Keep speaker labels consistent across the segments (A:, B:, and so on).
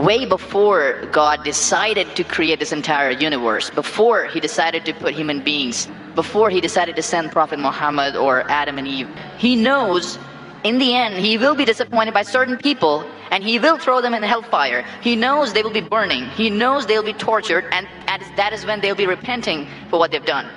A: Way before God decided to create this entire universe, before he decided to put human beings, before he decided to send Prophet Muhammad or Adam and Eve, he knows in the end he will be disappointed by certain people and he will throw them in hellfire. He knows they will be burning, he knows they will be tortured, and that is when they will be repenting for what they've done.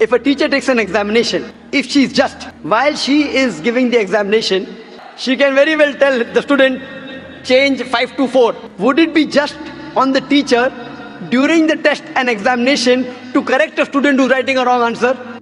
B: If a teacher takes an examination, if she is just, while she is giving the examination, she can very well tell the student, change 5 to 4. Would it be just on the teacher during the test and examination to correct a student who's writing a wrong answer?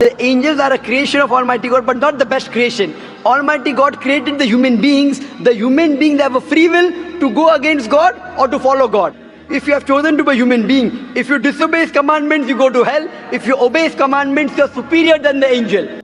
B: The angels are a creation of Almighty God, but not the best creation. Almighty God created the human beings. The human beings have a free will to go against God or to follow God. If you have chosen to be a human being, if you disobey His commandments, you go to hell. If you obey His commandments, you are superior than the angel.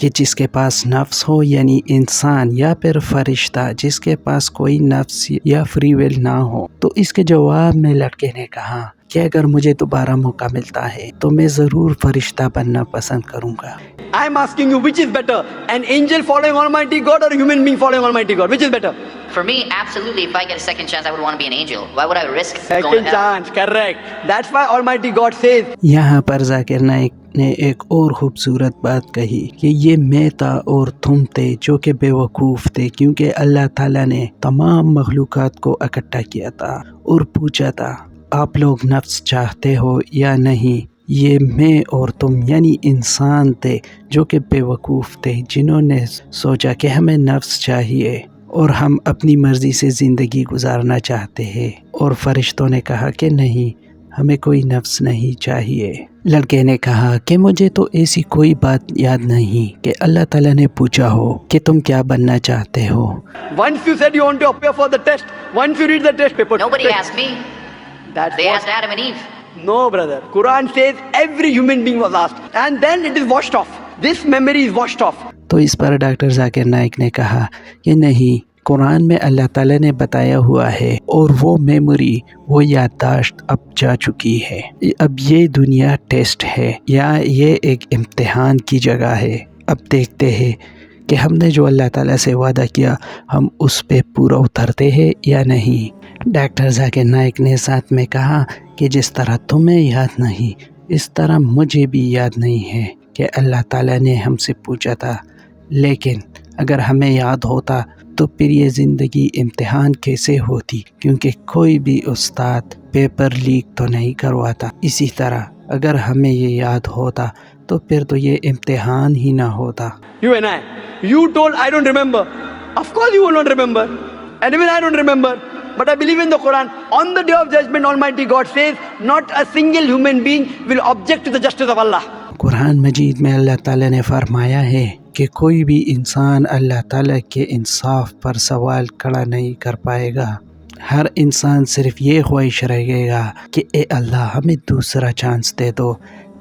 C: کہ جس کے پاس نفس ہو یعنی انسان یا پھر فرشتہ جس کے پاس کوئی نفس یا فری ول نہ ہو؟ تو اس کے جواب میں لڑکے نے کہا کہ اگر مجھے دوبارہ موقع ملتا ہے تو میں ضرور فرشتہ بننا پسند کروں گا۔
B: I'm asking you, which is better? An angel following Almighty God or a human being following Almighty God? Which is better?
A: For me, absolutely, if I get a second chance, I would want to be an angel. Why would I risk going
B: Second
A: to hell?
B: chance, correct. That's why Almighty God says,
C: یہاں پر ذاکر نائک نے ایک اور خوبصورت بات کہی کہ یہ میں تھا اور تم تھے جو کہ بے وقوف تھے، کیونکہ اللہ تعالیٰ نے تمام مخلوقات کو اکٹھا کیا تھا اور پوچھا تھا آپ لوگ نفس چاہتے ہو یا نہیں؟ یہ میں اور تم یعنی انسان تھے جو کہ بے وقوف تھے، جنہوں نے سوچا کہ ہمیں نفس چاہیے اور ہم اپنی مرضی سے زندگی گزارنا چاہتے ہیں، اور فرشتوں نے کہا کہ نہیں، ہمیں کوئی نفس نہیں چاہیے۔ لڑکے نے کہا کہ مجھے تو ایسی کوئی بات یاد نہیں کہ اللہ تعالیٰ نے پوچھا ہو کہ تم کیا بننا چاہتے ہو۔
B: once you said you want to appear for the test, once you read the test paper.
A: Nobody asked me.
B: That's
A: They
B: what.
A: asked Adam and Eve.
B: No, brother. Quran says every human being was asked. And then it is washed off. This memory is washed off.
C: تو اس پر doctor Zakir Naik نے کہا کہ نہیں، قرآن میں اللہ تعالیٰ نے بتایا ہوا ہے اور وہ میموری، وہ یادداشت اب جا چکی ہے۔ اب یہ دنیا ٹیسٹ ہے یا یہ ایک امتحان کی جگہ ہے۔ اب دیکھتے ہیں کہ ہم نے جو اللہ تعالیٰ سے وعدہ کیا ہم اس پہ پورا اترتے ہیں یا نہیں۔ ڈاکٹر ذاکر نائک نے ساتھ میں کہا کہ جس طرح تمہیں یاد نہیں اس طرح مجھے بھی یاد نہیں ہے کہ اللہ تعالیٰ نے ہم سے پوچھا تھا، لیکن اگر ہمیں یاد ہوتا تو پھر یہ زندگی امتحان کیسے ہوتی، کیونکہ کوئی بھی استاد پیپر لیک تو نہیں کرواتا۔ اسی طرح اگر ہمیں یہ یاد ہوتا تو پھر تو یہ امتحان ہی نہ ہوتا۔
B: You and I. You told, I don't remember. Of course you will not remember. And even I don't remember. But I believe in the Quran. On the day of judgment, Almighty God says, not a single human being will object to the justice of Allah.
C: قرآن مجید میں اللہ تعالیٰ نے فرمایا ہے کہ کوئی بھی انسان اللہ تعالیٰ کے انصاف پر سوال کھڑا نہیں کر پائے گا۔ ہر انسان صرف یہ خواہش رہے گا کہ اے اللہ ہمیں دوسرا چانس دے دو،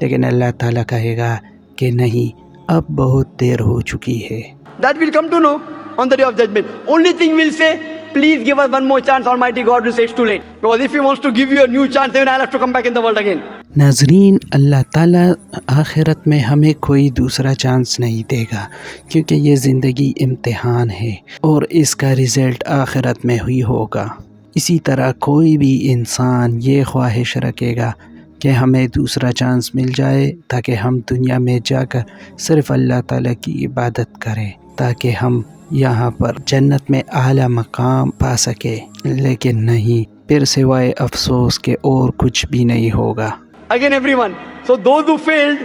C: لیکن اللہ تعالیٰ کہے گا کہ نہیں، اب بہت دیر ہو چکی ہے۔
B: That we'll come to know on the day of judgment. Only thing we'll say, please give us one more chance. Almighty God will say it's too late. Because if He wants to give you a new chance, then I'll have to come back in the world again.
C: ناظرین، اللہ تعالیٰ آخرت میں ہمیں کوئی دوسرا chance نہیں دے گا، کیونکہ یہ زندگی امتحان ہے اور اس کا رزلٹ آخرت میں ہی ہوگا۔ اسی طرح کوئی بھی انسان یہ خواہش رکھے گا کہ ہمیں دوسرا چانس مل جائے تاکہ ہم دنیا میں جا کر صرف اللہ تعالیٰ کی عبادت کریں، تاکہ ہم یہاں پر جنت میں اعلیٰ مقام پا سکے، لیکن نہیں، پھر سوائے افسوس کے اور کچھ بھی نہیں ہوگا۔
B: Again, everyone. So those who failed,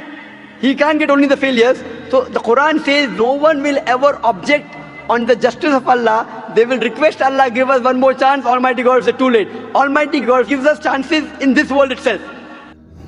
B: he can't get only the failures. So the Quran says no one will ever object on the justice of Allah. They will request Allah, give us one more chance. Almighty God will say too late. Almighty God gives us chances in this world itself.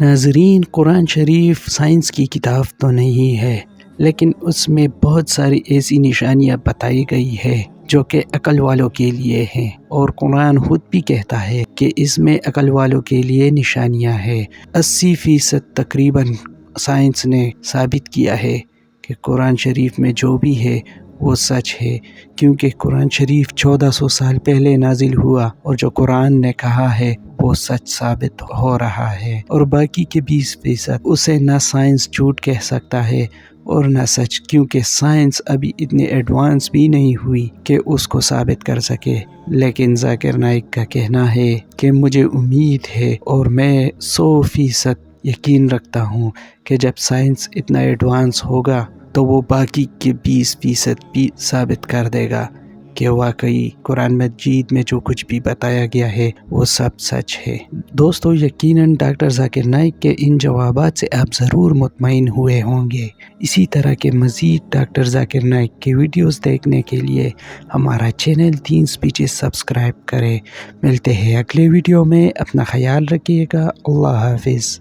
C: ناظرین، قرآن شریف science کی کتاب تو نہیں ہے، لیکن اس میں بہت ساری ایسی نشانیاں بتائی گئی ہے جو کہ عقل والوں کے لیے ہیں، اور قرآن خود بھی کہتا ہے کہ اس میں عقل والوں کے لیے نشانیاں ہیں۔ 80% تقریباً سائنس نے ثابت کیا ہے کہ قرآن شریف میں جو بھی ہے وہ سچ ہے، کیونکہ قرآن شریف 1400 سال پہلے نازل ہوا، اور جو قرآن نے کہا ہے وہ سچ ثابت ہو رہا ہے، اور باقی کے 20% اسے نہ سائنس جھوٹ کہہ سکتا ہے اور نہ سچ، کیونکہ سائنس ابھی اتنی ایڈوانس بھی نہیں ہوئی کہ اس کو ثابت کر سکے۔ لیکن ذاکر نائک کا کہنا ہے کہ مجھے امید ہے اور میں 100% یقین رکھتا ہوں کہ جب سائنس اتنا ایڈوانس ہوگا تو وہ باقی کے 20% بھی ثابت کر دے گا کہ واقعی قرآن مجید میں جو کچھ بھی بتایا گیا ہے وہ سب سچ ہے۔ دوستو، یقیناً ڈاکٹر ذاکر نائک کے ان جوابات سے آپ ضرور مطمئن ہوئے ہوں گے۔ اسی طرح کے مزید ڈاکٹر ذاکر نائک کے ویڈیوز دیکھنے کے لیے ہمارا چینل 3 اسپیچز سبسکرائب کریں۔ ملتے ہیں اگلے ویڈیو میں، اپنا خیال رکھیے گا، اللہ حافظ۔